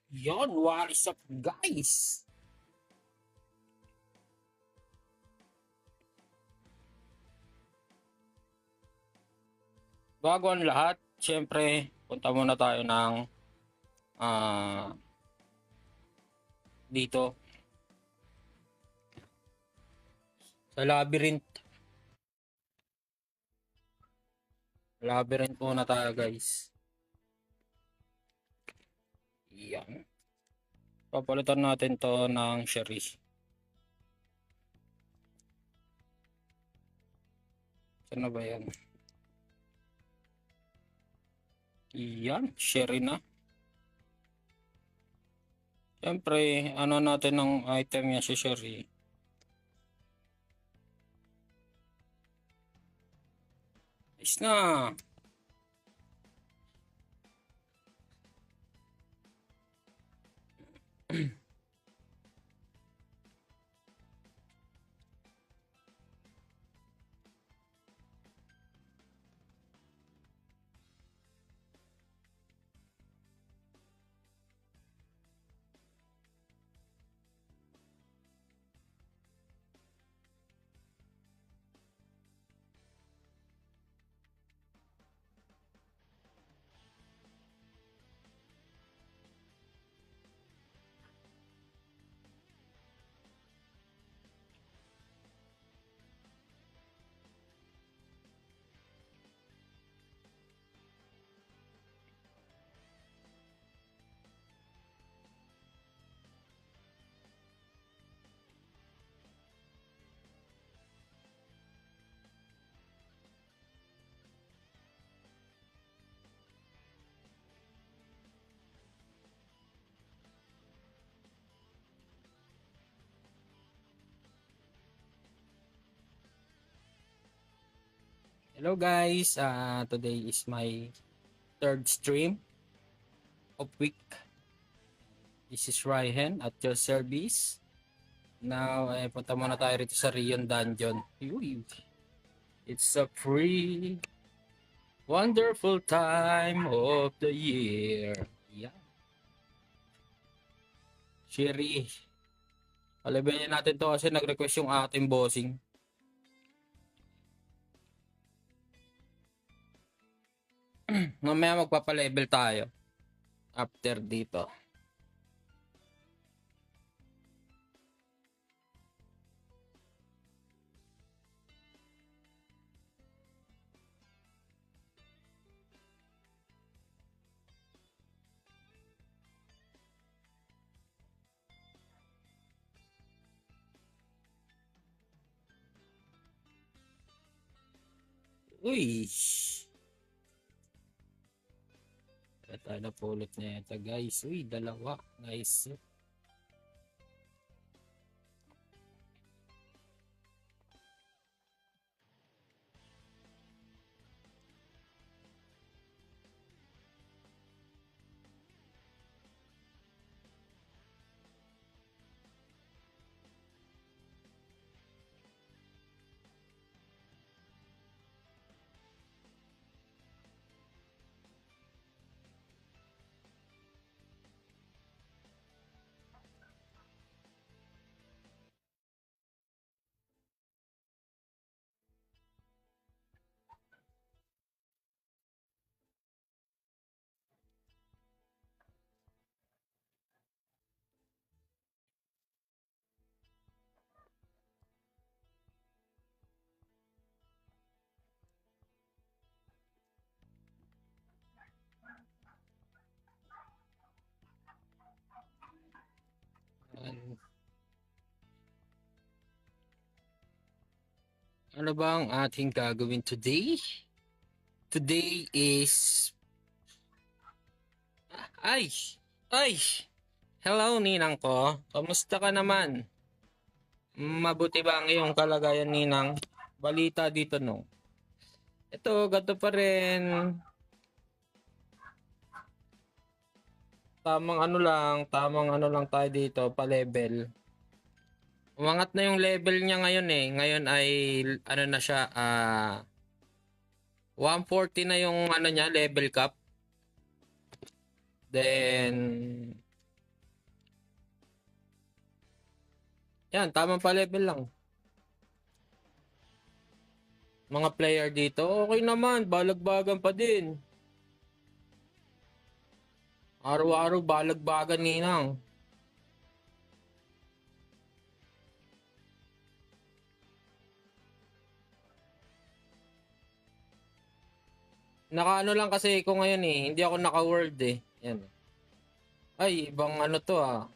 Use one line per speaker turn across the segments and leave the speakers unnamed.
Yon, what is up guys? Bago ang lahat, syempre, punta muna tayo ng ah, dito sa labyrinth. Labyrinth muna tayo guys. Yan. Papalitan natin to ng sherry. Saan na ba yan? Yan, sherry na. Syempre, ano natin ng item niya si sherry. Is na. Hello guys, today is my third stream of week. This is Ryan at your service. Now, punta muna tayo rito sa Rion Dungeon. Uy, it's a free, wonderful time of the year. Yeah. Sherry. Palabayan natin to kasi nag-request yung ating bossing. Mamaya magpapalevel tayo. After dito. Uy. Ito na pulot niya ito guys. Uy, dalawa. Nice. Ano ba ang ating gagawin today? Today is... Ay! Ay! Hello, ninang ko. Kamusta ka naman? Mabuti ba ang iyong kalagayan, ninang? Balita dito, no? Ito, gato pa rin. Tamang ano lang tayo dito, pa-level. Umangat na yung level niya ngayon eh. Ngayon ay, ano na siya, 140 na yung ano niya, level cap. Then, Yan, tamang pa level lang. Mga player dito, okay naman, balagbagan pa din. Araw-araw balagbagan ninang. Nakaano lang kasi ko ngayon eh, hindi ako naka-world eh. Yan. Ay, ibang ano to ah.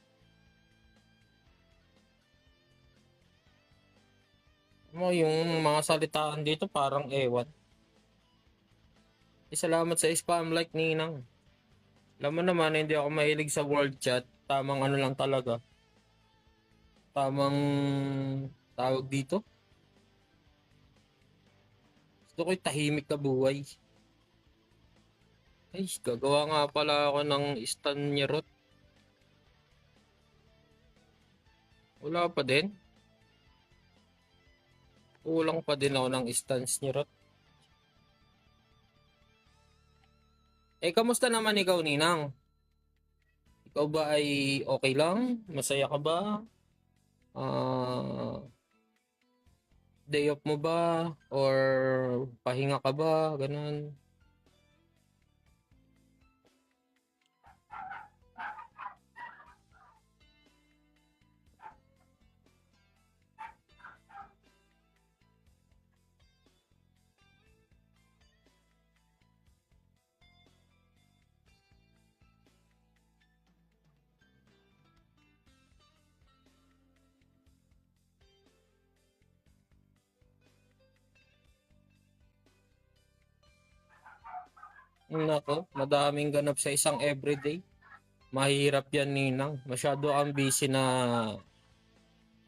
Mo yung mga salitaan dito parang ewan. Salamat sa spam like ninang. Alam mo naman, hindi ako mahilig sa world chat. Tamang ano lang talaga. Tamang tawag dito. Gusto ko yung tahimik na buhay. Ay, gagawa nga pala ako ng Stanyerot. Wala pa din. Kulang pa din ako ng Stanyerot. Kamusta naman ikaw, Ninang? Ikaw ba ay okay lang? Masaya ka ba? Ah, day off mo ba? Or pahinga ka ba? Ganun. Nako, madaming ganap sa isang everyday. Mahirap yan, Ninang. Masyado ang busy na.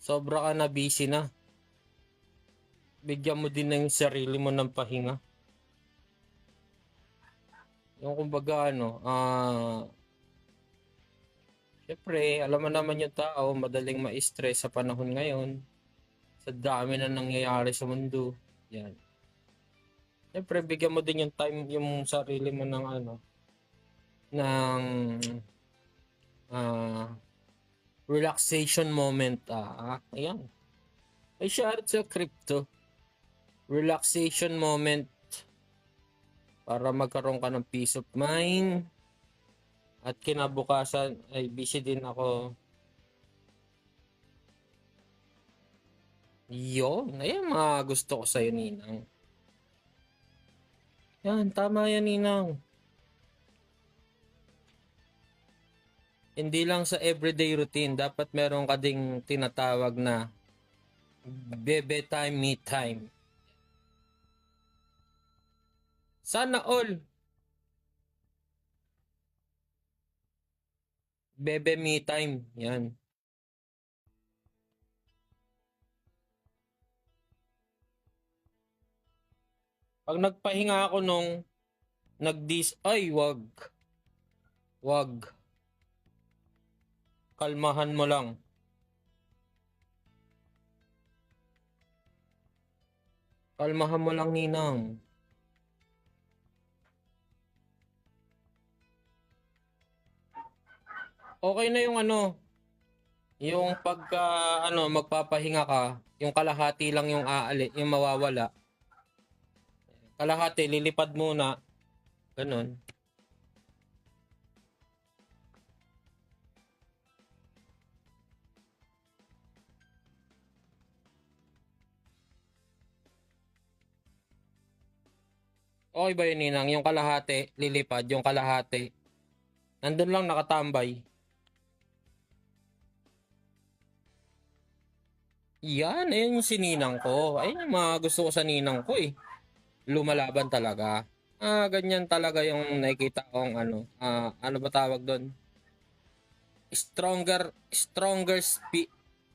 Sobra ka na busy na. Bigyan mo din ng sarili mo ng pahinga. Yung kumbaga syempre, alam mo naman yung tao, madaling ma-stress sa panahon ngayon. Sa dami na nangyayari sa mundo. Yan. Syempre, bigyan mo din yung time, yung sarili mo ng ng ah, relaxation moment. Ayan. Ay, share sa crypto. Relaxation moment para magkaroon ka ng peace of mind. At kinabukasan ay busy din ako. Yun, ayan mga gusto ko sa'yo, Ninang. Yan, tama yan, Ninang. Hindi lang sa everyday routine, dapat meron ka ding tinatawag na bebe time, me time. Sana all. Bebe me time. Yan. Pag nagpahinga ako nung ay wag. Wag. Kalmahan mo lang. Kalmahan mo lang, Ninang. Okay na yung yung pagka magpapahinga ka, yung kalahati lang yung yung mawawala. Kalahati lilipad muna. Ganun. Okay ba yun, Ninang? Yung kalahati, lilipad, yung kalahati. Nandun lang nakatambay. Yan, ayun yung sininang ko. Ayun yung mga gusto ko sa ninang ko eh. Lumalaban talaga. Ganyan talaga yung nakikita kong ano ba tawag doon?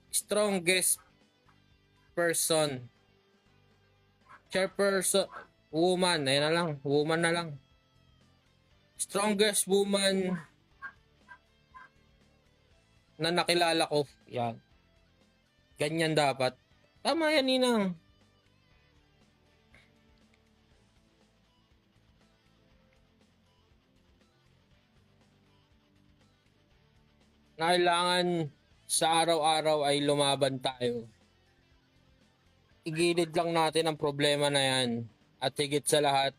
Strongest person. Chairperson, woman, ayun na lang, woman na lang. Strongest woman na nakilala ko. Yan. Ganyan dapat. Tama yan, Ninang. Na kailangan sa araw-araw ay lumaban tayo. Igilid lang natin ang problema na yan. At higit sa lahat,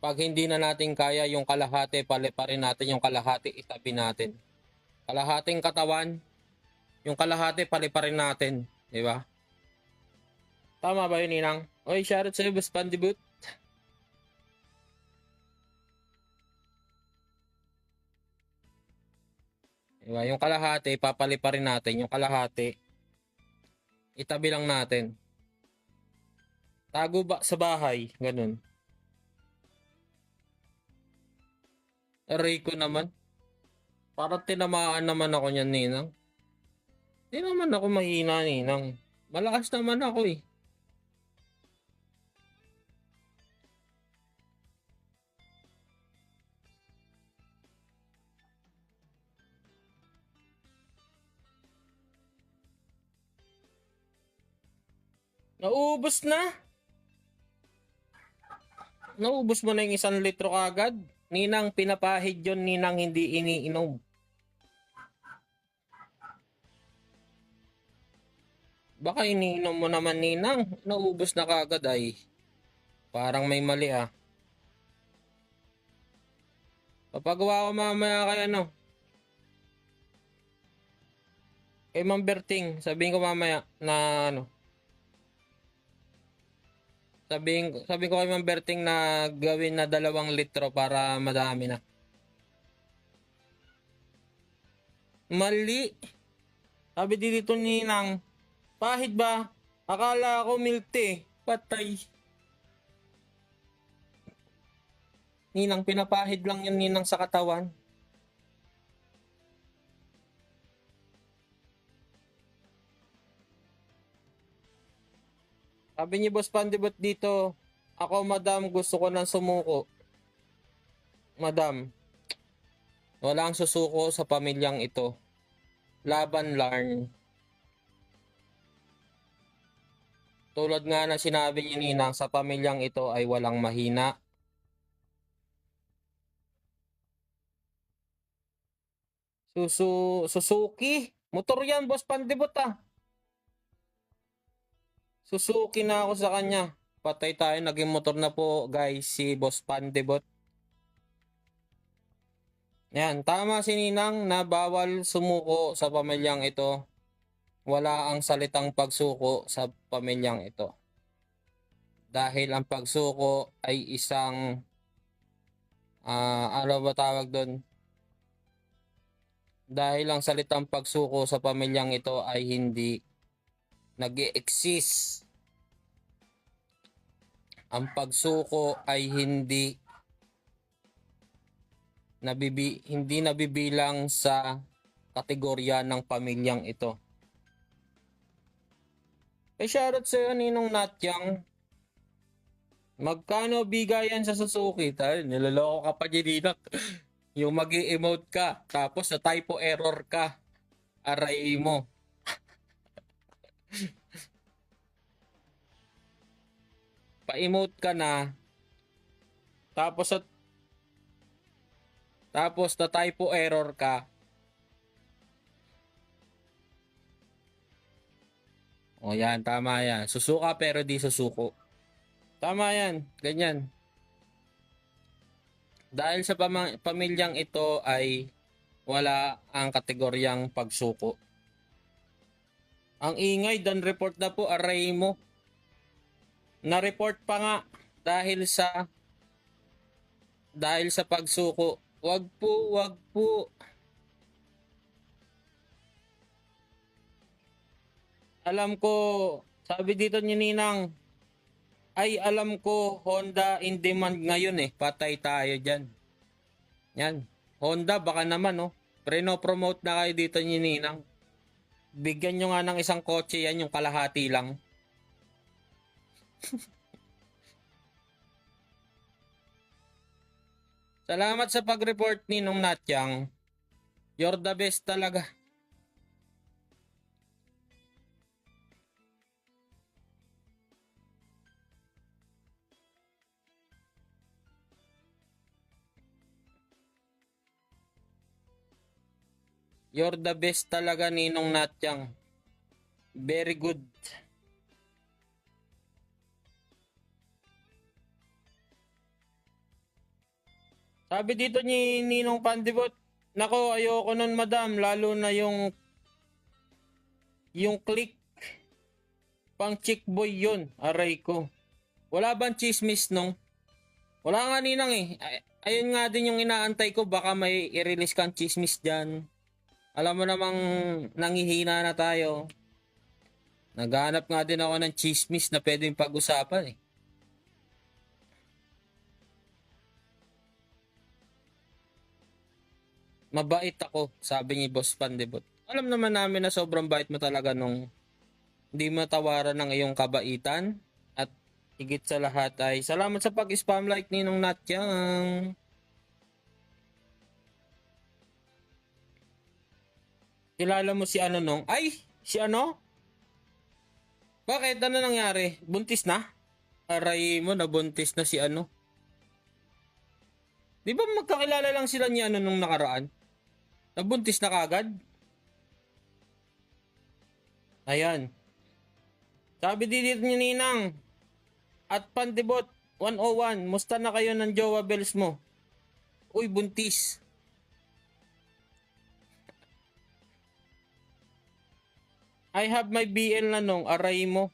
pag hindi na natin kaya yung kalahati, paliparin natin yung kalahati, itabi natin. Kalahating katawan, yung kalahati, paliparin natin. Di ba? Tama ba yun, Ninang? Oy, shoutout sa'yo, Boss Pandibut. Diba? Yung kalahati, papaliparin natin. Yung kalahati, itabi lang natin. Tago ba sa bahay? Ganun. Aray ko naman. Parang tinamaan naman ako niyan, Ninang. Hindi naman ako mahina, Ninang. Malakas naman ako eh. Naubos na. Naubos mo na yung 1 litro kagad. Ninang, pinapahid yun, Ninang, hindi iniinom. Baka iniinom mo naman, Ninang. Naubos na kagad ay. Parang may mali ah. Papagawa ko mamaya kay ano. Kay Ma'am Berting. Sabihin ko mamaya na ano. Sabihin ko kay Ma'am Berting na gawin na 2 litro para madami na. Mali. Sabi dito Ninang, pahid ba? Akala ko milk tea. Patay. Ninang, pinapahid lang yan, Ninang, sa katawan. Sabi ni Boss Pandibot dito, ako, madam, gusto ko ng sumuko. Madam, walang susuko sa pamilyang ito. Laban lang. Tulad nga na sinabi ni Ninang, sa pamilyang ito ay walang mahina. Suzuki? Motor yan, Boss Pandibot ah. Suzuki na ako sa kanya. Patay tayo, naging motor na po guys si Boss Pandibot. Yan, tama si Ninang na bawal sumuko sa pamilyang ito. Wala ang salitang pagsuko sa pamilyang ito. Dahil ang pagsuko ay isang, ano ba tawag doon? Dahil ang salitang pagsuko sa pamilyang ito ay hindi nag-e-exist. Ang pagsuko ay hindi nabibilang sa kategorya ng pamilyang ito. Shoutout sa'yo, Ninong Natyang. Magkano bigayan sa Suzuki? Tayo, niloloko ka pa dyan, yung mag-i-emote ka, tapos sa typo error ka. Aray mo. Pa-emote ka na, tapos na typo error ka. O yan, tama yan. Susuka pero di susuko. Tama yan, ganyan. Dahil sa pamilyang ito ay wala ang kategoryang pagsuko. Ang ingay, dan report na po, aray mo. Na-report pa nga dahil sa pagsuko. Wag po. Alam ko, sabi dito ni Ninang, ay alam ko Honda in demand ngayon eh. Patay tayo dyan. Yan. Honda baka naman oh. Preno-promote na kayo dito ni Ninang. Bigyan nyo nga ng isang kotse yan, yung kalahati lang. Salamat sa pag-report ni Nung Natyang. You're the best talaga. You're the best talaga, Ninong Natyang. Very good. Sabi dito ni Ninong Pandibot, nako, ayoko nun madam, lalo na yung click, pang chick boy yun, aray ko. Wala bang chismis nung? Wala nga Ninang eh. Ayun nga din yung inaantay ko, baka may i-release kang chismis dyan. Alam mo namang nangihina na tayo. Naghanap nga din ako ng chismis na pwedeng pag-usapan eh. Mabait ako, sabi ni Boss Pandibot. Alam naman namin na sobrang bait mo talaga nung hindi matawaran ng iyong kabaitan. At higit sa lahat ay salamat sa pag-spam like Ninong Natyang. Kilala mo si ano nung? Ay! Si ano? Bakit? Ano nangyari? Buntis na? Aray mo, nabuntis na si ano? Di ba magkakilala lang sila ni ano nung nakaraan? Nabuntis na kagad? Ayan. Sabi dito ni Ninang, at Pandibot 101, musta na kayo ng jowa bells mo? Uy, buntis. I have my BL na nung, aray mo.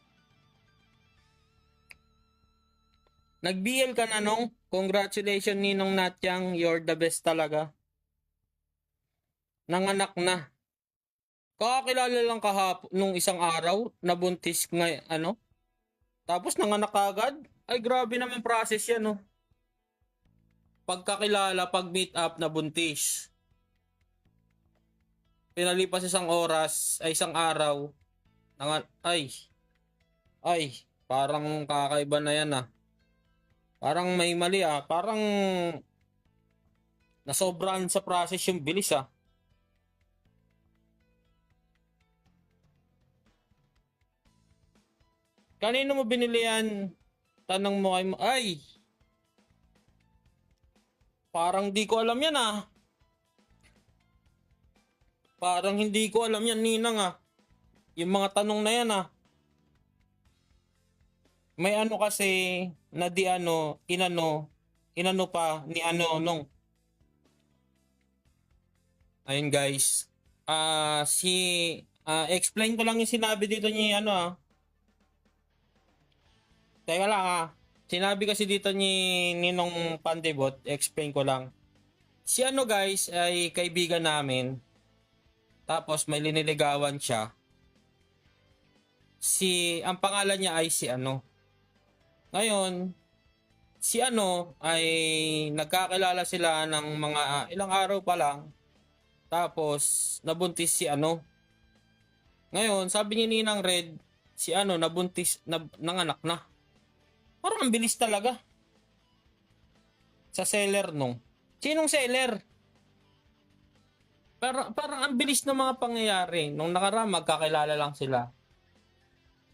Nag-BL ka na nung? Congratulations Ninong Natyang, you're the best talaga. Nanganak na. Kakakilala lang kahapon nung isang araw, nabuntis nga ano. Tapos nanganak agad. Ay grabe naman process yan no. Pagkakilala, pag meet up na buntis. Pinalipas isang oras, ay isang araw. Ay, parang kakaiba na yan ah. Parang may mali ah. Parang nasobrahan sa process yung bilis ah. Kanino mo binili yan? Tanong mo kay ay. Parang di ko alam yan ah. Parang hindi ko alam yan Ninang ah. Yung mga tanong na yan ah. May ano kasi na di ano, inano pa ni ano nung. Ayun guys. Explain ko lang yung sinabi dito ni ano ah. Teka lang ah. Sinabi kasi dito ni Ninong Pandibot, explain ko lang. Si ano guys ay kaibigan namin. Tapos may liniligawan siya. Ang pangalan niya ay si ano. Ngayon, si ano ay nagkakilala sila ng mga ilang araw pa lang. Tapos nabuntis si ano. Ngayon, sabi ni Ninang Red, si ano nabuntis, nanganak na. Parang ang bilis talaga. Sa seller nung. Sinong seller? Parang ang bilis ng mga pangyayari. Nung nakaraan, magkakilala lang sila.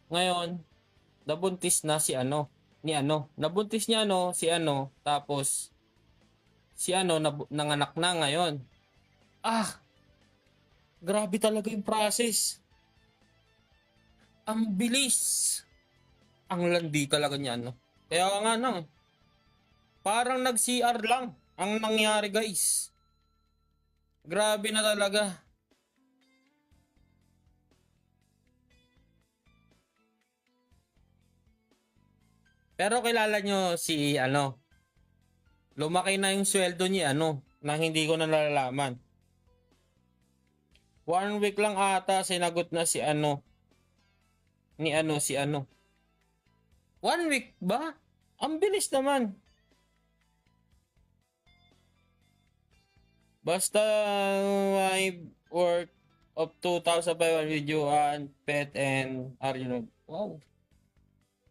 Ngayon, nabuntis na si ano. Ni ano. Nabuntis niya ano, si ano. Tapos, si ano, nanganak na ngayon. Ah! Grabe talaga yung process. Ang bilis. Ang landi talaga niya, no? Kaya nga no, parang nag-CR lang ang nangyari guys. Grabe na talaga. Pero kilala nyo si ano, lumaki na yung sweldo niya ano, na hindi ko na nalalaman. 1 week lang ata sinagot na si ano, si ano. 1 week ba? Ang bilis naman. Basta my worth of 2,500 video and pet and are you know. Wow.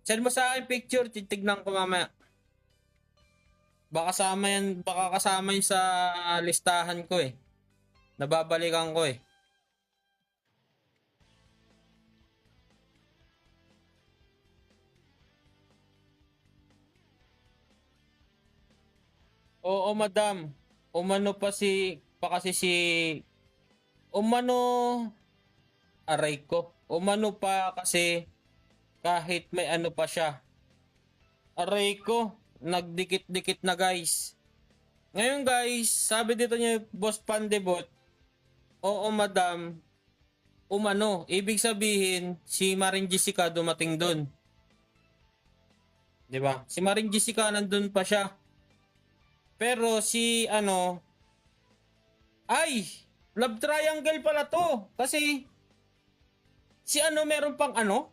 Send mo sa akin picture, titignan ko mamaya. Baka kasama yan sa listahan ko eh. Nababalikan ko eh. Oo, madam. Umano pa kasi si umano, aray ko, umano pa kasi kahit may ano pa siya. Aray ko, nagdikit-dikit na guys. Ngayon guys, sabi dito niya Boss Pandebot, oo madam, umano, ibig sabihin si Maring Jessica dumating doon. 'Di ba? Si Maring Jessica nandun pa siya. Pero si ano, ay, love triangle pala to. Kasi si ano meron pang ano?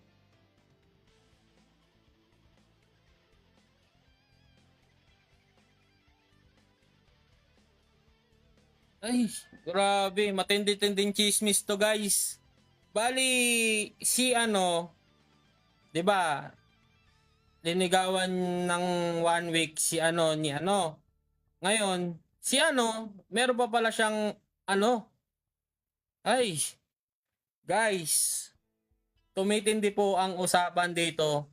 Ay, grabe, matindi-tinding chismis to guys. Bali, si ano, 'di ba? Linigawan ng 1 week si ano ni ano. Ngayon, si ano, meron pa pala siyang ano. Ay, guys, tumitindi po ang usapan dito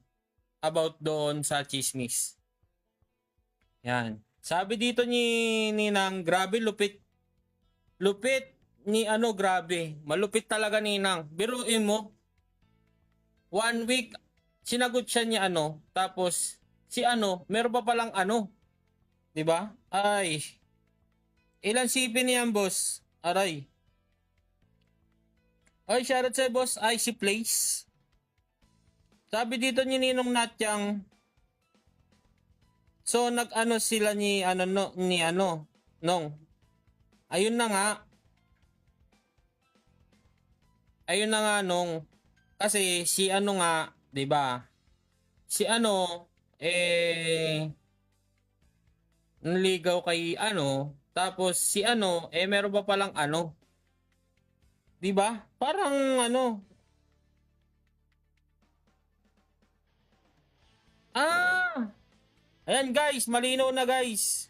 about doon sa chismis. Yan. Sabi dito ni Ninang, grabe lupit. Lupit ni ano, grabe. Malupit talaga Ninang. Biruin mo, 1 week, sinagot siya ni ano, tapos si ano, meron pa palang ano. 'Di ba? Ay, ilan CP niyan, boss? Aray. Ay, shoutout sa boss, Icy Place. Sabi dito ni Ninong Natyang, so nag-ano sila ni ano no, ni ano nong. Ayun na nga. Ayun na nga nung kasi si ano nga, 'di ba? Si ano naligaw kay ano, tapos si ano meron pa palang ano, 'di ba? Parang ano, ah, ayan guys, malinaw na guys.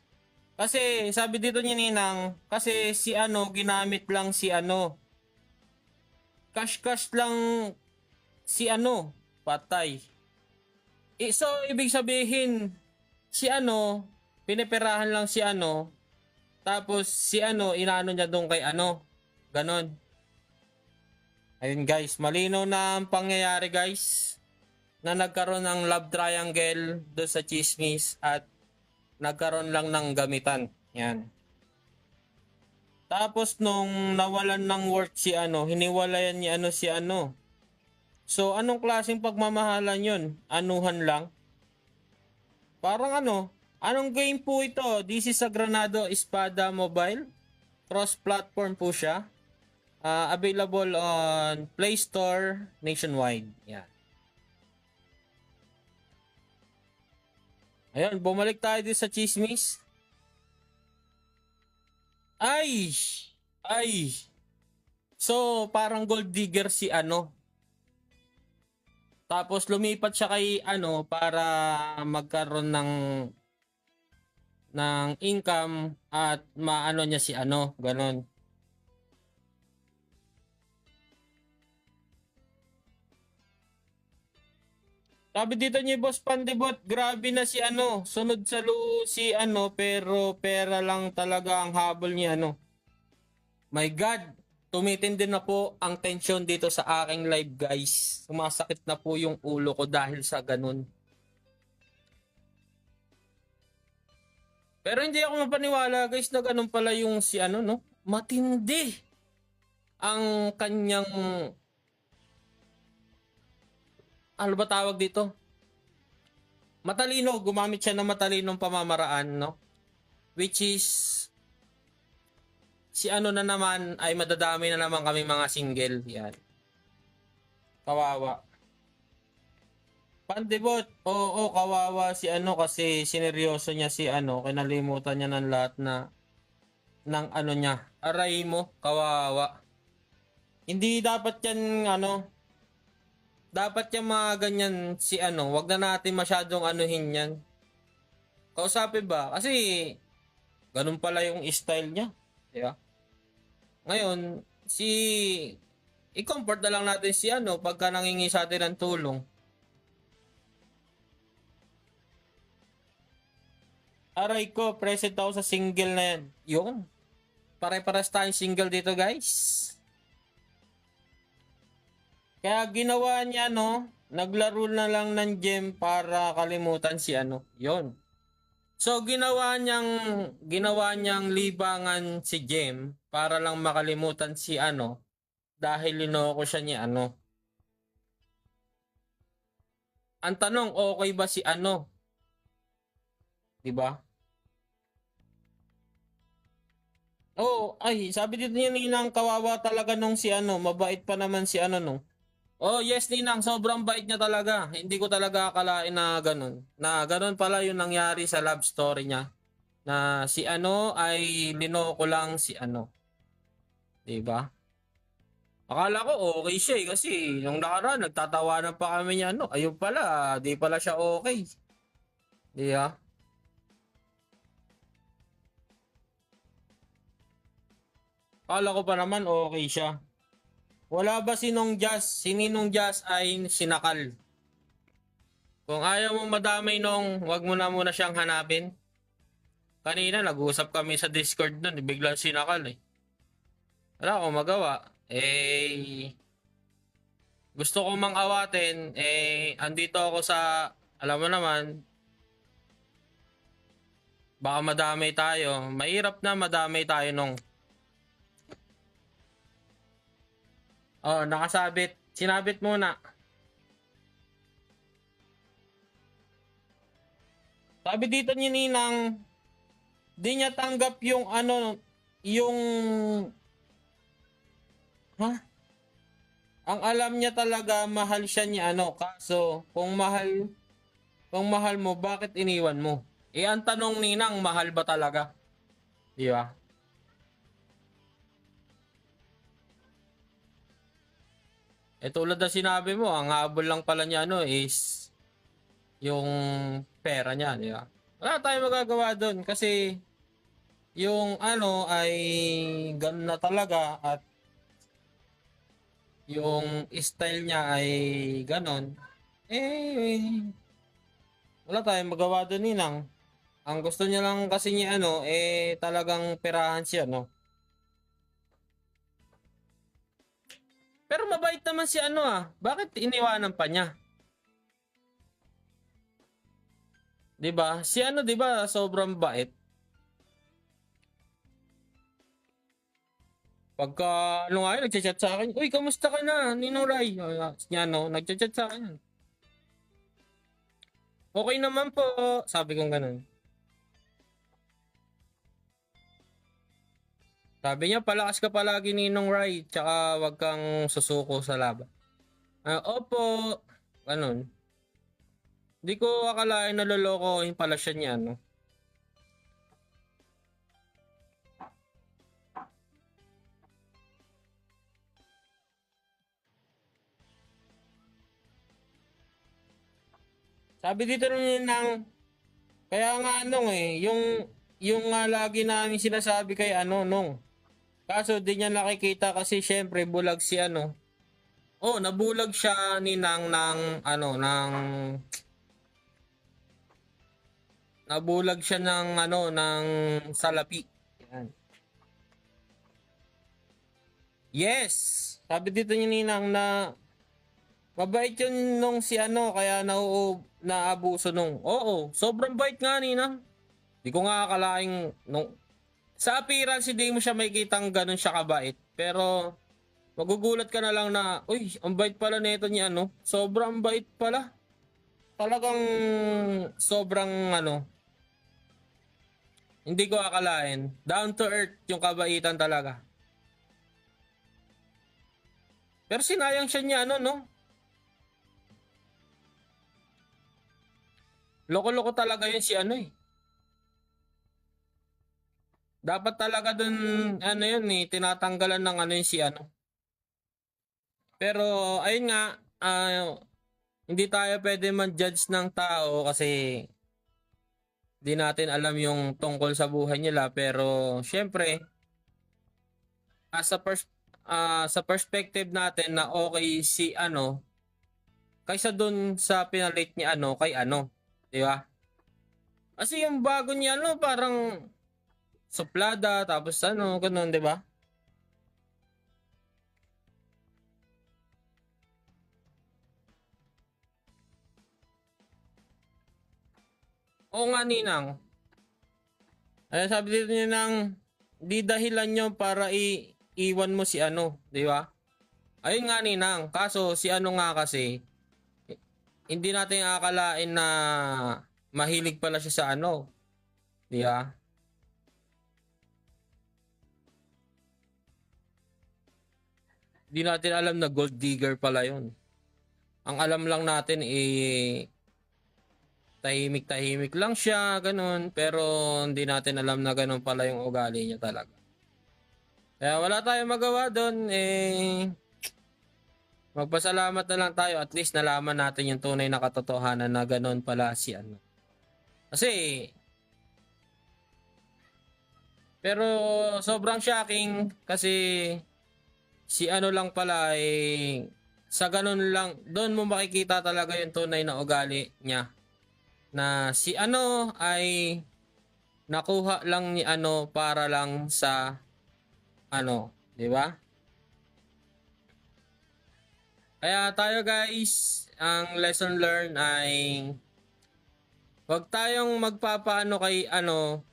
Kasi sabi dito ni Ninang, kasi si ano ginamit lang si ano, cash lang si ano, patay. So ibig sabihin si ano, piniperahan lang si ano, tapos si ano inaano niya doon kay ano, ganon. Ayun guys, malinaw na ang pangyayari guys, na nagkaroon ng love triangle doon sa chismis at nagkaroon lang ng gamitan. Yan. Tapos nung nawalan ng work si ano, hiniwalayan ni ano si ano. So anong klaseng pagmamahalan yun? Anuhan lang? Parang ano? Anong game po ito? This is a Granado Espada Mobile. Cross-platform po siya. Available on Play Store nationwide. Yan. Ayun, bumalik tayo din sa chismis. Ay! Ay! So, parang gold digger si ano. Tapos lumipat siya kay ano para magkaroon ng income at maano niya si ano, ganon. Sabi dito ni Boss Pandebot, grabe na si ano, sunod sa si ano, pero pera lang talaga ang habol niya ano. My God, tumitindi na po ang tension dito sa aking live guys. Sumasakit na po yung ulo ko dahil sa ganun. Pero hindi ako mapaniwala guys na ganun pala yung si ano no. Matindi ang kanyang, ano ba tawag dito? Matalino, gumamit siya ng matalinong pamamaraan no. Which is si ano na naman ay madadami na naman kami mga single. Yan. Kawawa. Pandebot, oo, kawawa si ano kasi sineryoso niya si ano, kinalimutan niya ng lahat na ng ano niya. Aray mo, kawawa. Hindi dapat yan ano, dapat yung mga ganyan si ano, wag na natin masyadong anuhin yan. Kausapin ba? Kasi ganun pala yung style niya. Diba? Ngayon, si i-comfort na lang natin si ano pagka nangingi sa atin ng tulong. Aray ko, present ako sa single na yan. Yun. Pare-pares tayong single dito guys. Kaya ginawa niya naglaro na lang ng gem para kalimutan si yon. So ginawa niyang libangan si Gem para lang makalimutan si dahil linoko siya ni Ang tanong, okay ba si 'di ba? Oh, ay, sabi dito niya Ninang, kawawa talaga nung si mabait pa naman si nung. Oh, yes Ninang, sobrang bait niya talaga. Hindi ko talaga akalain na ganun. Na ganun pala yung nangyari sa love story niya. Na si ay linoko lang si 'di ba? Akala ko okay siya kasi nung nakaraan nagtatawanan pa kami niya ayun pala, di pala siya okay. Di ba? Akala ko pa naman okay siya. Wala ba si Ninong Jazz ay sinakal? Kung ayaw mo madamay wag mo na muna siyang hanapin. Kanina nag-uusap kami sa Discord nun, biglang sinakal eh. Wala akong magawa. Gusto ko mang awatin, andito ako sa, alam mo naman, baka madamay tayo. Mahirap na madamay tayo Oh, nakasabit. Sinabit muna. Sabi dito ni Ninang, di niya tanggap yung yung, ha? Ang alam niya talaga, mahal siya ni kaso kung mahal mo, bakit iniwan mo? Ang tanong Ninang, mahal ba talaga? Di ba? Tulad na sinabi mo, ang habol lang pala niya is yung pera niya, di ba? Wala tayong magagawa doon kasi yung ay ganun na talaga at yung style niya ay ganon. Wala tayong magawa doon Ninang. Ang gusto niya lang kasi niya talagang perahan siya Pero mabait naman si Bakit iniwanan pa niya? 'Di ba? Si 'di ba, sobrang bait. Pagka nga nagchat-chat sa akin, "Uy, kamusta ka na, Ninong Rai?" Niya nagchat-chat sa akin. Okay naman po, sabi kong ganun. Sabi niya, palakas ka palagi Ninong Rai, tsaka wag kang susuko sa laban. Opo, ganun. Hindi ko akalain na lolokohin pala siya niya, Sabi dito rin kaya nga yung nga lagi namin sinasabi kay nung. Kaso di niya nakikita kasi syempre bulag si Oh, nabulag siya ni Nang ng nabulag siya ng salapi. Yan. Yes. Sabi dito ni Ninang na mabait yun nung si kaya naabuso nung. Oo, sobrang bait nga Ninang. Di ko nga akalaing sa appearance hindi mo siya makikitang ganun siya kabait. Pero magugulat ka na lang na, uy, ang bait pala nito ni Sobrang bait pala. Talagang sobrang hindi ko akalain. Down to earth yung kabaitan talaga. Pero sinayang siya niya Loko-loko talaga yun si Dapat talaga dun yun tinatanggalan ng yun si Pero ayun nga, hindi tayo pwede man-judge ng tao kasi di natin alam yung tungkol sa buhay nila. Pero syempre, sa perspective natin na okay si kaysa dun sa pinalit ni kay di ba? Kasi yung bago niya parang suplada tapos ganun, di ba? Oo nga, Ninang. Ay, sabi dito niya nang di dahilan nyo para iwan mo si ano, di ba? Ayun nga, Ninang. Kaso si ano nga kasi, hindi natin akalain na mahilig pala siya sa ano, di ba? Di natin alam na gold digger pala yun. Ang alam lang natin tahimik-tahimik lang siya, ganun. Pero hindi natin alam na ganun pala yung ugali niya talaga. Kaya wala tayong magawa doon, magpasalamat na lang tayo. At least nalaman natin yung tunay na katotohanan na ganun pala si ano. Kasi, pero sobrang shocking kasi si ano lang pala sa ganun lang, doon mo makikita talaga yung tunay na ugali niya. Na si ano ay nakuha lang ni ano para lang sa ano, 'di ba? Kaya tayo guys, ang lesson learned ay wag tayong magpapaano kay ano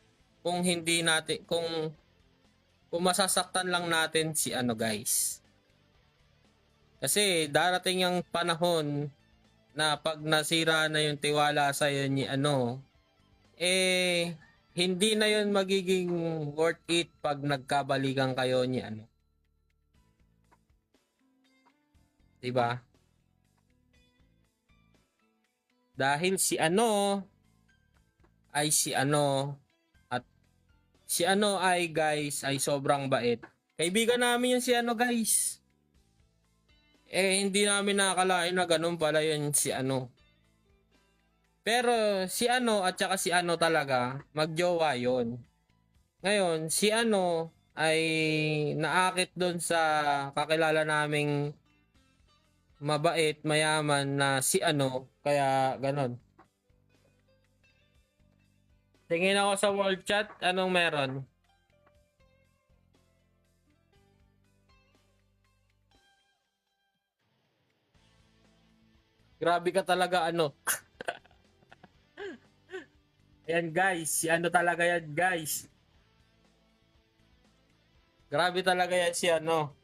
kung hindi natin kung masasaktan lang natin si ano guys. Kasi darating ang panahon na pag nasira na yung tiwala sa iyo ni ano, hindi na yun magiging worth it pag nagkabalikan kayo ni ano. 'Di ba? Dahil si ano ay si ano at si ano ay guys ay sobrang bait. Kaibigan namin yung si ano guys. Hindi namin nakakalain na ganun pala yun si ano. Pero si ano at saka si ano talaga, magjowa yon. Ngayon, si ano ay naakit doon sa kakilala naming mabait, mayaman na si ano, kaya ganon. Tingin ako sa world chat, anong meron? Grabe ka talaga ano. Ayan guys, si ano talaga yan guys. Grabe talaga yan si ano.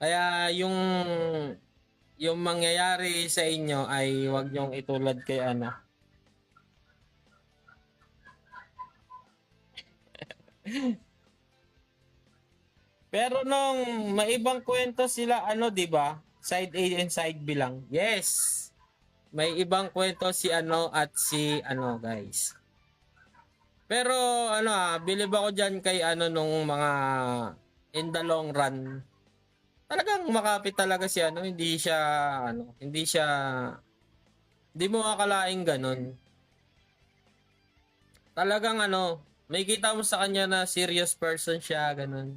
Kaya yung mangyayari sa inyo ay wag niyong itulad kay ano. Pero nung maibang kwento sila ano, 'di ba? Side A and side B lang. Yes. May ibang kwento si ano at si ano, guys. Pero ano bilib ako diyan kay ano nung mga in the long run. Talagang makapit talaga si ano, hindi mo akalaing ganun. Talagang ano, may kita mo sa kanya na serious person siya, ganun.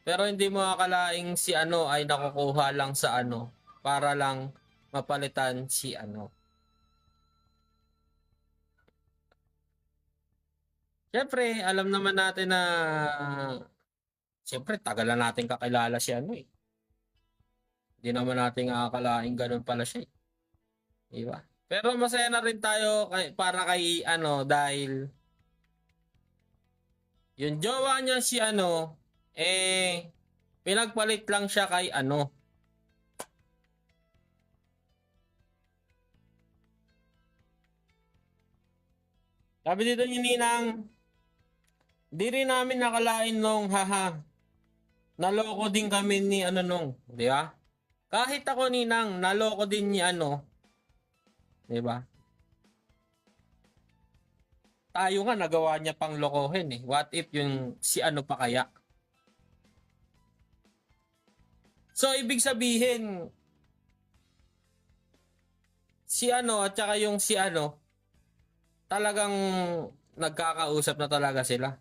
Pero hindi mo akalaing si ano ay nakukuha lang sa ano, para lang mapalitan si ano. Siyempre, alam naman natin na siyempre tagal na natin kakilala si ano eh. Hindi naman natin akalaing ganun pala siya eh. Di ba? Pero masaya na rin tayo para kay ano dahil yung jowa niya si ano pinagpalit lang siya kay ano. Sabi dito ni Ninang, di rin namin nakalain nung haha. Naloko din kami ni ano nung, di ba? Kahit ako Ninang, naloko din ni ano, di ba? Tayo nga nagawa niya pang lokohin eh. What if yung si ano pa kaya? So ibig sabihin si ano at saka yung si ano talagang nagkakausap na talaga sila.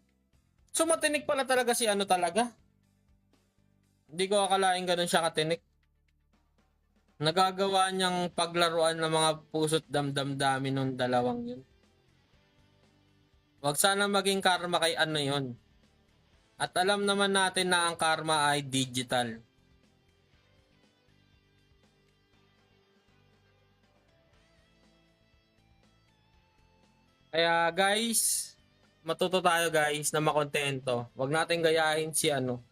So matinik pala talaga si ano talaga. Hindi ko akalain ganun siya katinik. Nagagawa niyang paglaruan ng mga puso't damdam-dami nung dalawang yun. Wag sana maging karma kay ano yun. At alam naman natin na ang karma ay digital. Kaya guys, matuto tayo guys na makontento. Huwag natin gayahin si ano.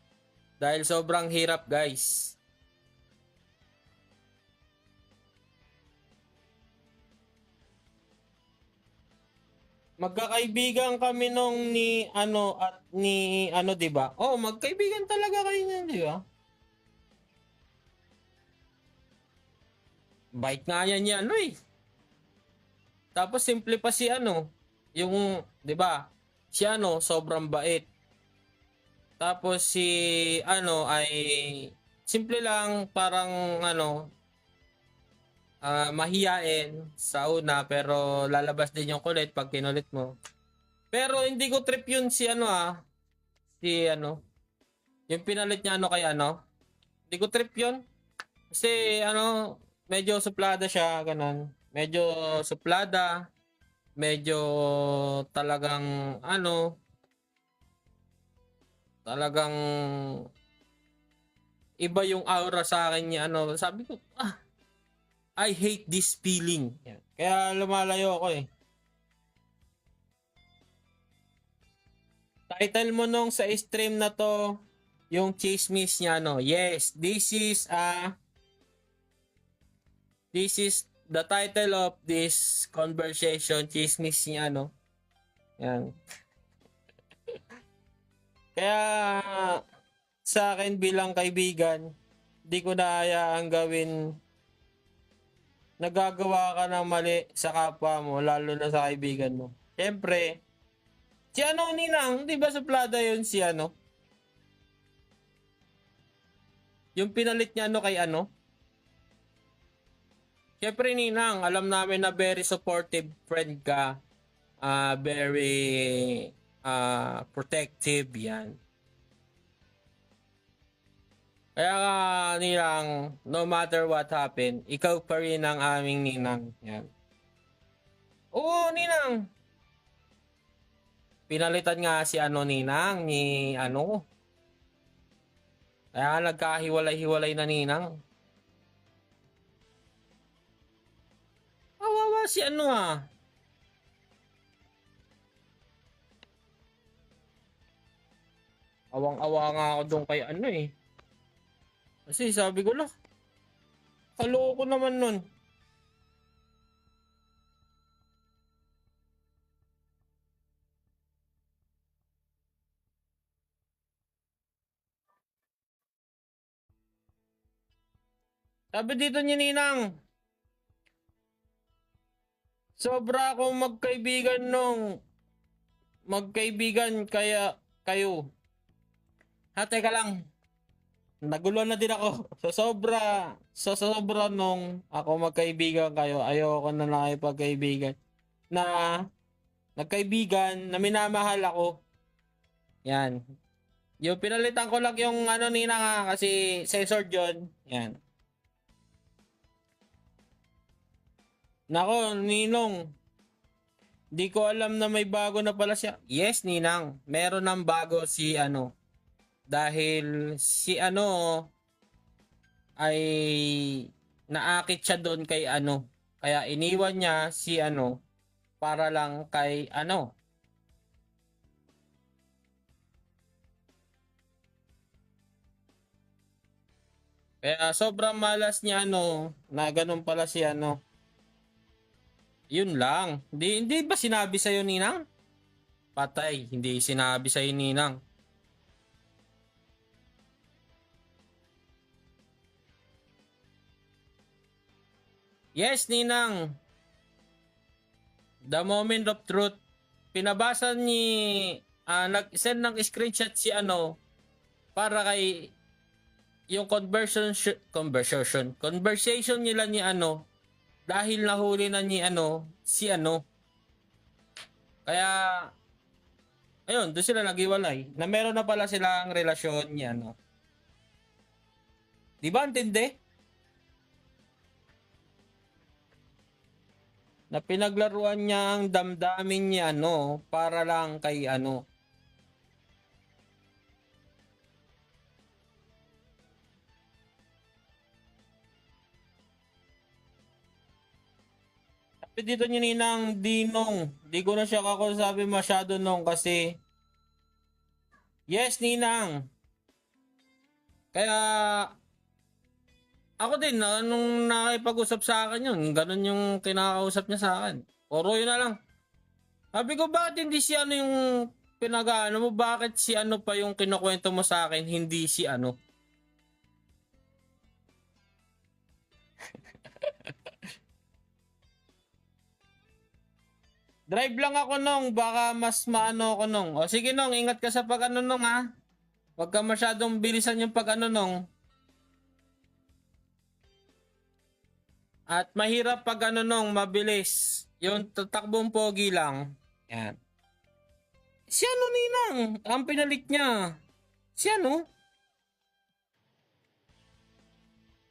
Dahil sobrang hirap guys. Magkakaibigan kami nung ni ano at ni ano 'di ba? Oh, magkaibigan talaga kayo niyan, 'di ba? Bait nga yan ni ano eh. Tapos simple pa si ano, yung 'di ba? Si ano, sobrang bait. Tapos si ano ay simple lang parang ano, mahiyain sa una pero lalabas din yung kulit pag kinulit mo. Pero hindi ko trip yun si ano si ano, yung pinalit niya ano kay ano. Hindi ko trip yun. Kasi ano, medyo suplada siya, ganun. Medyo suplada, medyo talagang ano, talagang iba yung aura sa akin niya ano. Sabi ko, I hate this feeling. Yan. Kaya lumalayo ako eh. Title mo nung sa stream na to, yung chismis niya no. Yes, this is the title of this conversation, chismis niya no. Yan. Kaya sa akin bilang kaibigan, di ko na hayaang gawin nagagawa ka ng mali sa kapwa mo, lalo na sa kaibigan mo. Siyempre, si ano Ninang, di ba suplada yun si ano? Yung pinalit niya ano kay ano? Siyempre Ninang, alam namin na very supportive friend ka. Very protective yan. Kaya Ninang, no matter what happen, ikaw pa rin ang aming Ninang. Yan. Oo, Ninang. Pinalitan nga si ano Ninang, ni ano. Kaya nagkahiwalay-hiwalay na Ninang. Kawawa si ano Awang-awa nga ako doon kay ano eh. Kasi sabi ko lang, kaloko naman nun. Sabi dito ni Ninang, sobra akong magkaibigan kaya kayo. Teka lang, naguluhan na din ako. Sa sobra nung ako magkaibigan kayo, ayoko na nakipagkaibigan. Na nagkaibigan na minamahal ako. Yan. Yung pinalitan ko lang yung ano Nina nga kasi censored yun. Yan. Nako, Ninong. Di ko alam na may bago na pala siya. Yes, Ninang. Meron ng bago si ano. Dahil si ano ay naakit siya doon kay ano. Kaya iniwan niya si ano para lang kay ano. Kaya sobrang malas niya ano na ganun pala si ano. Yun lang. Hindi ba sinabi sa'yo, Ninang? Patay, hindi sinabi sa'yo, Ninang. Yes, Ninang. The moment of truth. Pinabasa ni nag-send ng screenshot si ano para kay yung conversation nila ni ano dahil nahuli na ni ano si ano. Kaya ayun, doon sila naghiwalay. Na meron na pala silang relasyon ni ano. Di ba antindi? Na pinaglaruan niya ang damdamin niya ano para lang kay ano. Dito niyo ninang Dinong. Di ko na siya kakausapin masyado nung kasi yes, Ninang. Kaya ako din nung nakipag-usap sa akin yun, ganun yung kinakausap niya sa akin. Puro yun na lang. Sabi ko, bakit hindi si ano yung pinag-ano mo? Bakit si ano pa yung kinukwento mo sa akin, hindi si ano? Drive lang ako nung, baka mas maano ako nung. O sige nung, ingat ka sa pag ano nung ha. Huwag ka masyadong bilisan yung pag ano nung. At mahirap pag ano nung, mabilis. Yung tatakbong pogi lang. Yan. Si ano Ninang? Ang pinalit niya. Si ano?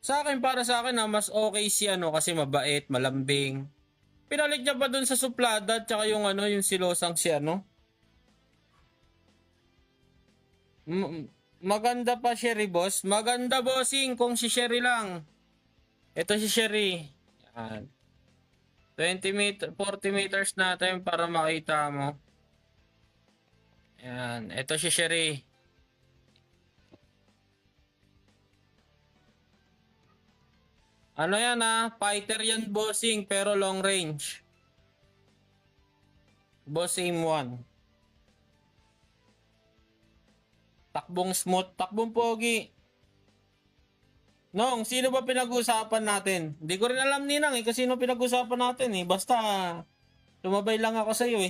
Sa akin, para sa akin mas okay si ano kasi mabait, malambing. Pinalit niya pa dun sa suplada at saka yung ano, yung silosang si ano. Maganda pa Sherry boss. Maganda bossing kung si Sherry lang. Ito si Sherry. Yan. 40 meters natin para makita mo. Yan. Ito si Sherry. Ano yan fighter yan bossing pero long range. Boss aim 1. Takbong smooth, takbong pogi. Nong, sino ba pinag-uusapan natin? Hindi ko rin alam Ninang kung sino pinag-uusapan natin Basta, lumabay lang ako sa iyo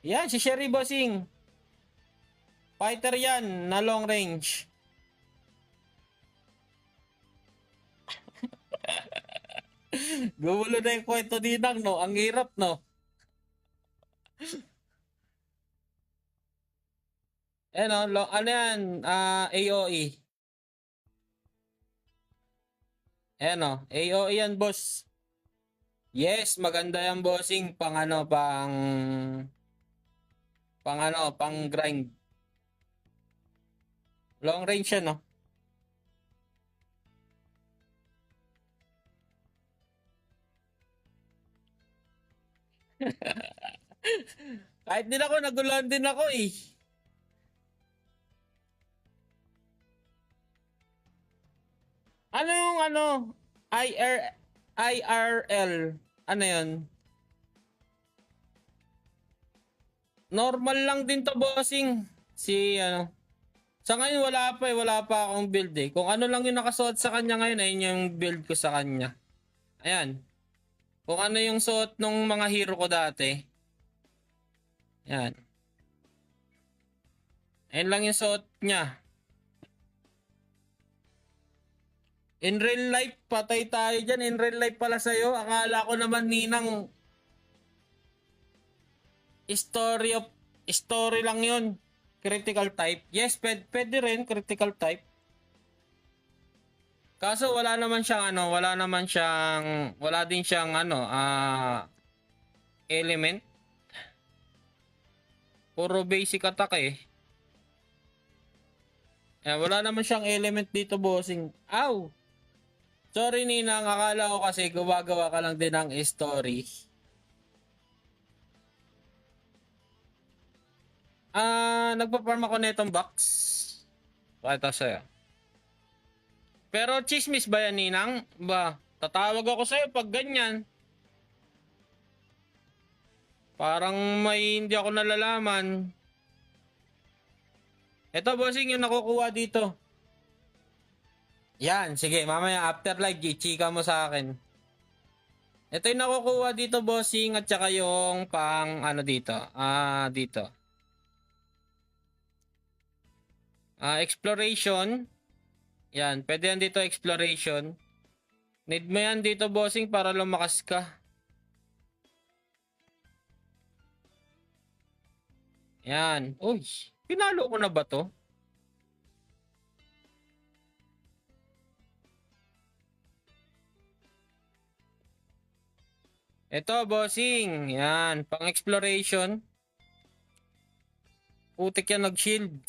Yan, si Sherry Bossing. Fighter yan, na long range. Gumulo na yung kwento Ninang, no? Ang hirap, no? Ano yan? AOE. AOE yan, boss. Yes, maganda yan, bossing. Pang grind. Long range yan, no? Kahit din ako, naguluhan din ako Ano yung IRL? Ano yun? Normal lang din to bossing. Sa ngayon wala pa akong build Kung ano lang yung nakasuot sa kanya ngayon, ayun yung build ko sa kanya. Ayan. Kung ano yung suot ng mga hero ko dati. Ayan. Ayun lang yung suot niya. In real life, patay tayo dyan. In real life pala sa'yo. Akala ko naman Ninang story lang yun. Critical type. Yes, pwede rin critical type. Kaso wala din siyang element. Puro basic attack wala naman siyang element dito, bossing. Ow! Sorry Ninang, akala ko kasi gumagawa ka lang din ng story. Nagpa-farm ako netong box. Pakita sa'yo. Pero chismis ba yan, Ninang? Ba, tatawag ako sa'yo pag ganyan. Parang may hindi ako nalalaman. Ito, bossing, yung nakukuha dito. Yan, sige, mamaya after live, i-chika mo sa akin. Ito yung nakukuha dito, bossing, at saka yung pang, dito. Dito. Exploration. Yan, pwede yan dito, exploration. Need mo yan dito, bossing, para lumakas ka. Yan. Uy, pinalo ko na ba to? Ito, bossing. Yan, pang exploration. Putik yan nag-shield.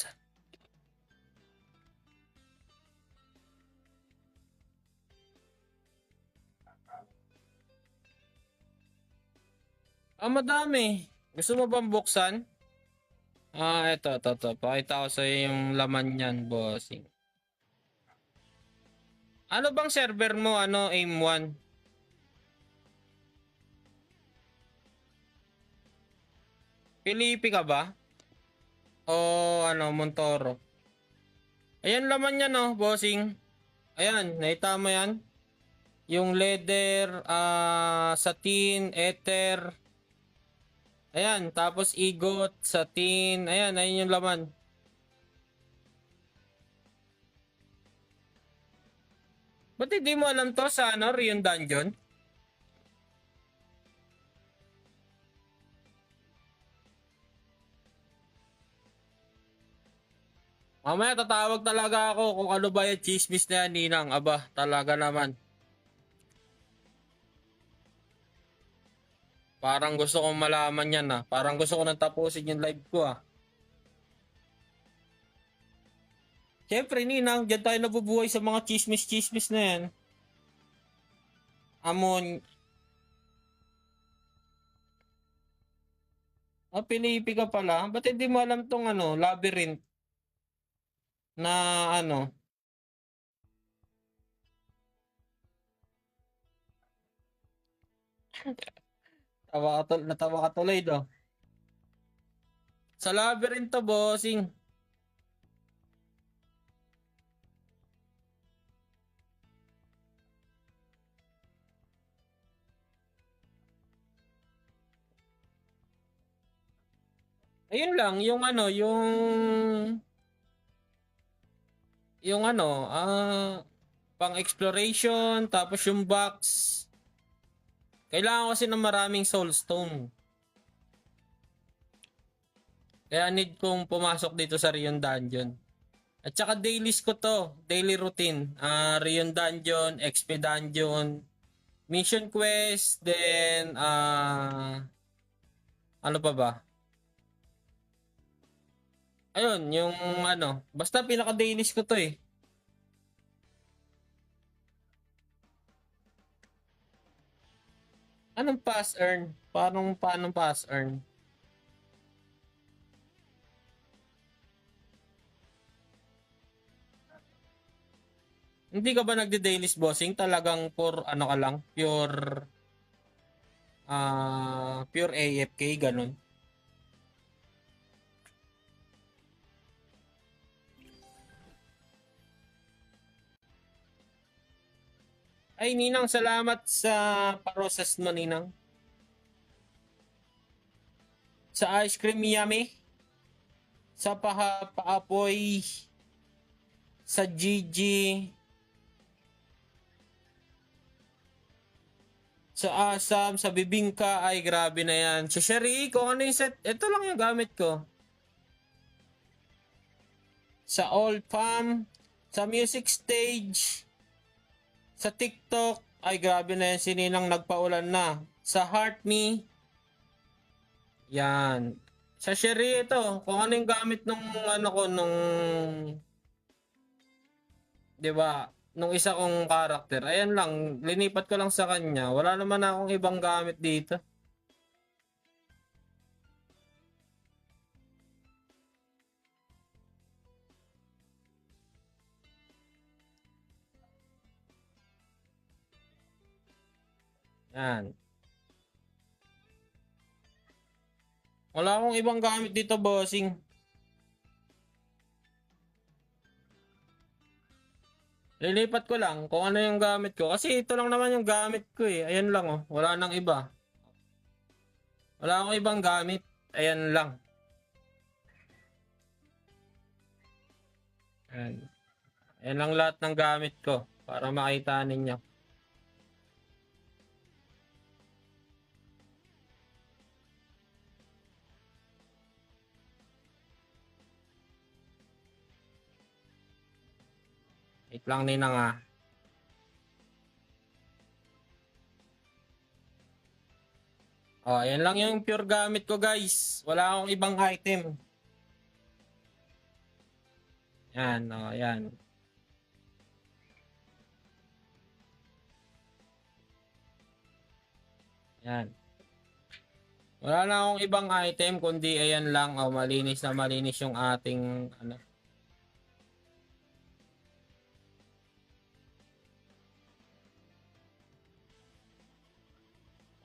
Madami. Gusto mo bang buksan? Ito. Pakita ko sa'yo yung laman niyan, bossing. Ano bang server mo? Ano, AIM1? Pilipi ka ba? O ano, Montoro? Ayan laman niya, no, bossing. Ayan, nakita mo yan? Yung leather, satin, ether. Ayan, tapos igot, satin. Ayan yung laman. Ba't hindi mo alam to sa ano, Rion Dungeon? Mamaya tatawag talaga ako kung ano ba yung chismis na yan, Ninang. Aba, talaga naman. Parang gusto kong malaman yan Parang gusto ko nang tapusin yung live ko Siyempre, Ninang, dyan tayo nabubuhay sa mga chismis-chismis na yan. Amon, pinipi ka pala. Ba't hindi mo alam tong ano, labyrinth na ano? Natawa ka tuloy, do. Sa labyrinth to, bossing. Ayun lang, yung ano, pang exploration, tapos yung box. Kailangan kasi ng maraming soulstone. Kaya need kong pumasok dito sa Rion Dungeon. At saka dailies ko to, daily routine. Rion Dungeon, XP Dungeon, Mission Quest, then ano pa ba? Ayun, yung ano, basta pinaka-dailies ko to Anong pass earn? Paano pass earn? Hindi ka ba nagde-dailies bossing? Talagang for ano ka lang, pure AFK ganun. Ay, Ninang, salamat sa parosas mo, Ninang. Sa ice cream yummy, sa paapoy, sa Gigi, sa asam, sa bibingka, ay grabe na yan. Sa Sherry, kung ano yung set, ito lang yung gamit ko. Sa Old Palm, sa music stage, sa TikTok, ay grabe na yan, sininang nagpaulan na. Sa Heart Me, yan. Sa Sherry ito, kung ano yung gamit nung ano ko, nung, di ba, nung isa kong karakter. Ayan lang, linipat ko lang sa kanya. Wala naman akong ibang gamit dito. Yan. Wala akong ibang gamit dito, bossing. Lilipat ko lang kung ano yung gamit ko. Kasi ito lang naman yung gamit ko Ayan lang Wala nang iba. Wala akong ibang gamit. Ayan lang. Ayan. Ayan lang lahat ng gamit ko. Para makita ninyo. Wait lang Ninang ayan lang yung pure gamit ko guys. Wala akong ibang item. Yan, yan. Yan. Wala na akong ibang item kundi ayan lang. Oh, malinis na malinis yung ating ano.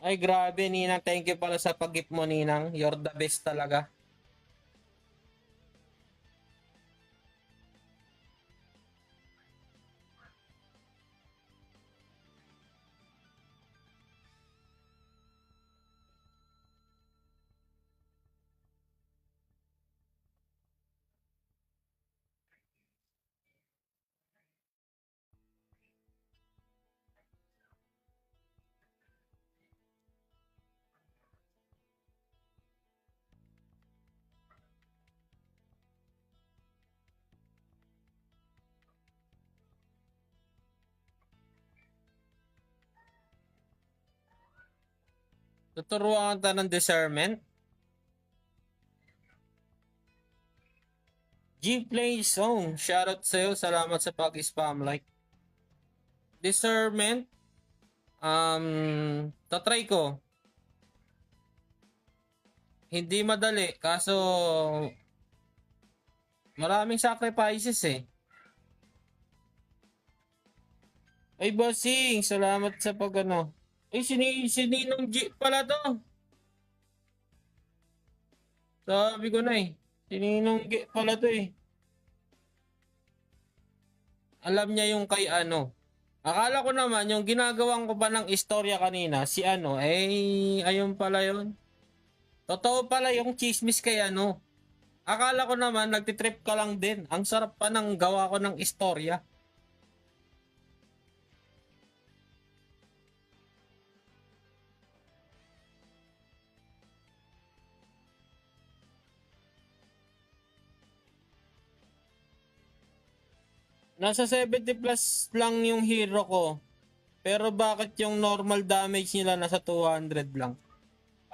Ay grabe Ninang, thank you pala sa pag-gift mo Ninang. You're the best talaga. Tuturuan ka ng discernment. G-Play Zone, shoutout sa'yo. Salamat sa pag-spam like. Discernment, tatry ko. Hindi madali, kaso maraming sacrifices eh. Ay, bossing, salamat sa pag-ano. Ay, sininong G pala to. Sabi ko na eh. Sininong G pala to eh. Alam niya yung kay ano. Akala ko naman yung ginagawan ko pa ng istorya kanina, si ano, ayun pala yun. Totoo pala yung chismis kay ano. Akala ko naman nagtitrip ka lang din. Ang sarap pa ng gawa ko ng istorya. Nasa 70 plus lang yung hero ko. Pero bakit yung normal damage nila nasa 200 lang?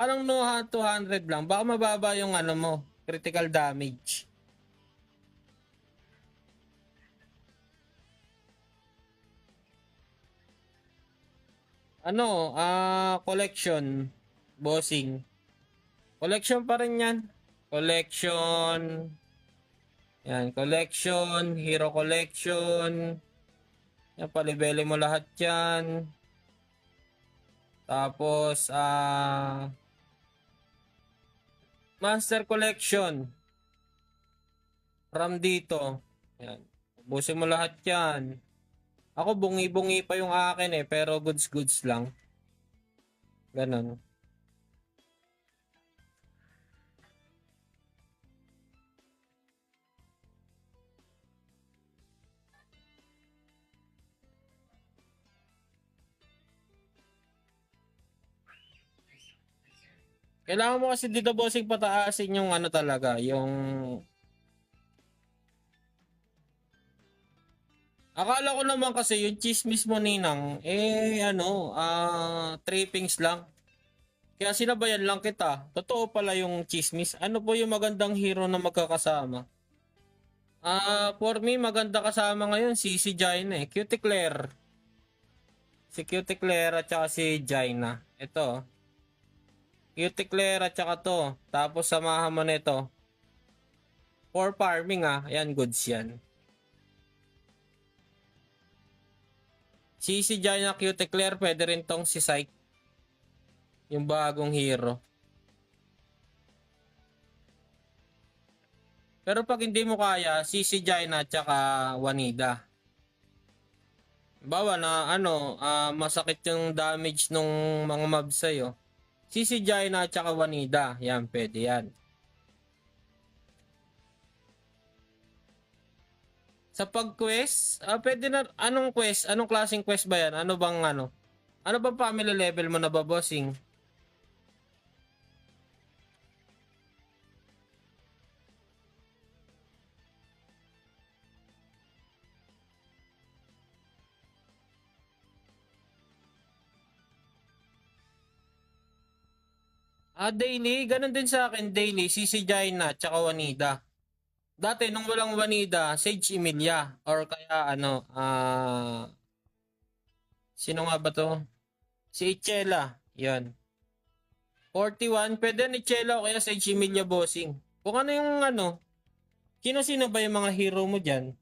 Anong no 200 lang? Baka mababa yung ano mo, critical damage. Ano, collection, bossing. Collection pa rin yan. Collection. Yan, collection, hero collection. Yan, palibele mo lahat yan. Tapos, master collection. From dito. Yan. Ubusin mo lahat yan. Ako bungi-bungi pa yung akin eh, pero goods-goods lang. Ganon. Kailangan mo kasi dito bossing pataasin yung ano talaga, yung akala ko naman kasi yung chismis mo Ninang, trippings lang. Kaya sinabayan lang kita. Totoo pala yung chismis. Ano po yung magandang hero na magkakasama? For me, maganda kasama ngayon si Jaina eh. Cutie Claire. Si Cutie Claire at saka si Jaina. Ito. Cutie Claire at saka to. Tapos samahan mo nito. For farming Ayan, goods yan. Si Jaina Cutie Claire, pwede rin tong si Psyche. Yung bagong hero. Pero pag hindi mo kaya, si Jaina at saka Wanida. Bawa na masakit yung damage nung mga mobs sa'yo. Si Jaina at saka Wanida. Yan, pwede yan. Sa pag-quest, pwede na, anong quest? Anong klaseng quest ba yan? Ano bang ano? Ano bang family level mo na ba, bossing? Daily. Ganun din sa akin, daily. Si Jaina at saka Wanida. Dati, nung walang Wanida, Sage Emilia. Or kaya, sino nga ba to? Si Ichela. Yan. 41, pwede ni Chela o kaya sa Emilia Bossing. Kung ano yung ano, sino-sino ba yung mga hero mo dyan?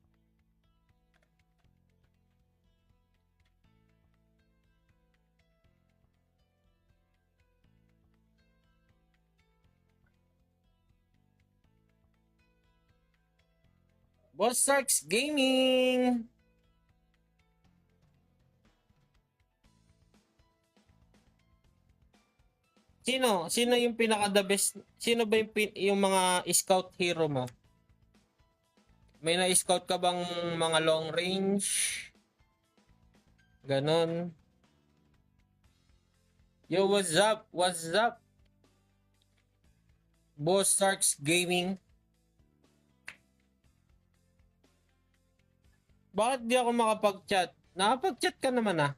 Boss Sarks Gaming! Sino yung pinaka the best? Sino ba yung mga scout hero mo? May na-scout ka bang mga long range? Ganon. Yo, what's up? What's up? Boss Sarks Gaming. Bakit di ako makapag-chat? Nakapag-chat ka naman ah.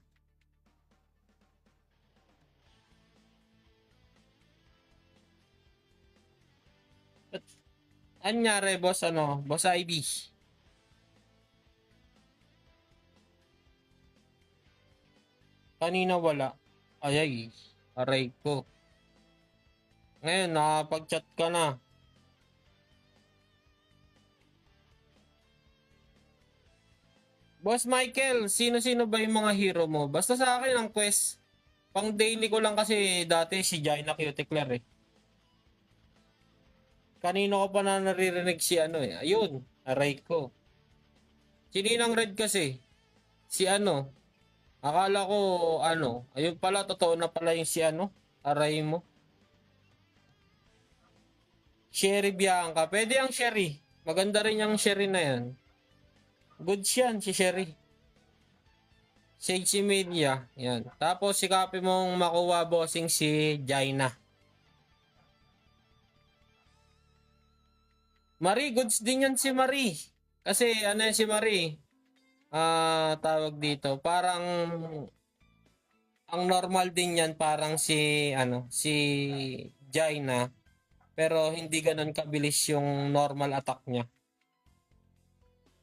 Anyari, boss boss IB. Kanina wala. Ay, aray ko. Ngayon, nakapag-chat ka na. Boss Michael, sino-sino ba yung mga hero mo? Basta sa akin ang quest. Pang daily ko lang kasi dati si Jaina Cuticler eh. Kanino ko pa na naririnig si Ayun, aray ko. Sininang red kasi. Si Akala ko ayun pala totoo na pala yung si aray mo. Sherry Bianca. Pwede ang Sherry. Maganda rin yung Sherry na yan. Good yan si Sherry. Sage Media. Yan. Tapos sikapin mong makuha bossing si Jaina. Marie, goods din yan si Marie. Kasi yan si Marie. Tawag dito. Parang ang normal din yan parang si Jaina. Pero hindi ganun kabilis yung normal attack niya.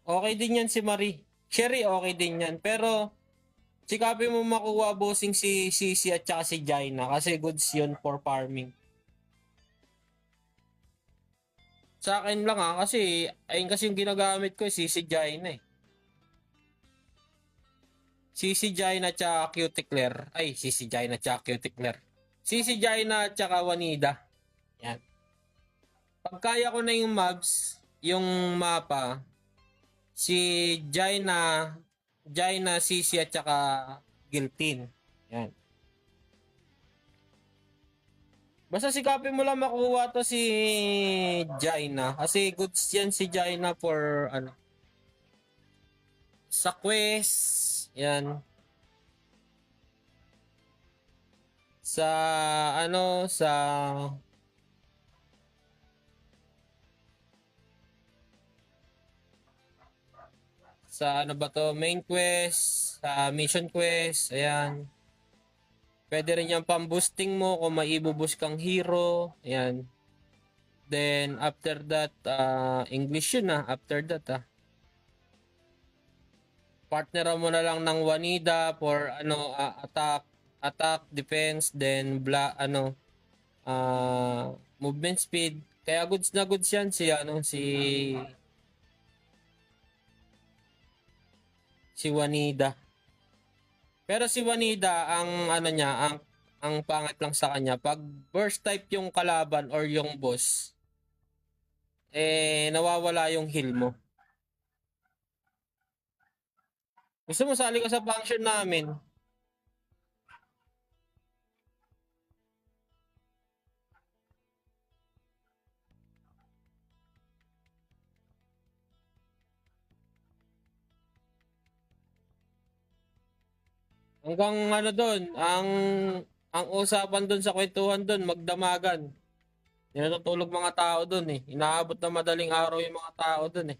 Okay din yan si Marie. Sherry okay din yan. Pero sikapin mo makuha bossing si Sisi at saka si Jaina kasi goods yun for farming. Sa akin lang kasi ayun kasi yung ginagamit ko Sisi Jaina eh. Sisi Jaina at saka Cuticler. Ay, Sisi Jaina at saka Cuticler. Sisi Jaina at saka Wanida. Yan. Pag kaya ko na yung mobs, yung mapa, si Jaina, Sisi at saka Giltin. Yan. Basta sikapin mo lang makuha to si Jaina. Kasi goods yan si Jaina for sa quest. Yan. Sa sa ba to, main quest, sa mission quest, ayan. Pwede rin yung pang-boosting mo kung may ibuboost kang hero, ayan. Then, after that, English yun after that Partneran mo na lang ng Wanida for attack, defense, then movement speed. Kaya goods na goods yan si Wanida. Pero si Wanida, ang pangit lang sa kanya, pag burst type yung kalaban or yung boss, nawawala yung heal mo. Gusto mo sali ka sa function namin? Hanggang doon, ang usapan doon sa kwentuhan doon, magdamagan. Hindi natutulog mga tao doon eh. Inaabot na madaling araw yung mga tao doon eh.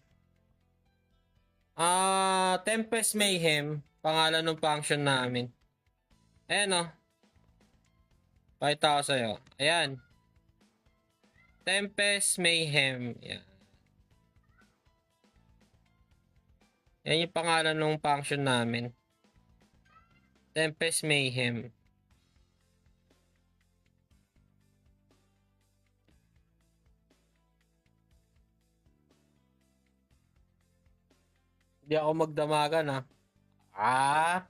Tempest Mayhem, pangalan ng function namin. Ayan pakita ko sa'yo. Ayan. Tempest Mayhem. Yan. Yan yung pangalan ng function namin. Tempest Mayhem. Di ako magdamagan ha. Ah,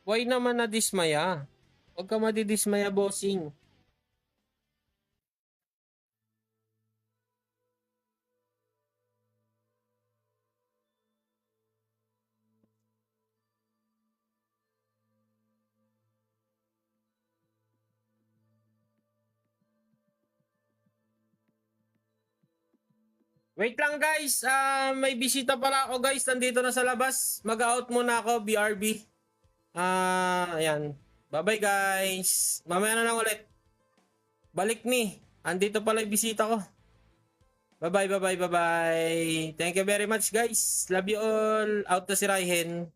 why naman nadismaya? Huwag ka madidismaya, bossing. Wait lang guys, may bisita pala ako guys, nandito na sa labas. Mag-out muna ako, BRB. Ayan. Bye-bye guys. Mamaya na lang ulit. Balik ni. Andito pala yung bisita ko. Bye-bye, bye-bye, bye-bye. Thank you very much guys. Love you all. Out na si Raihen.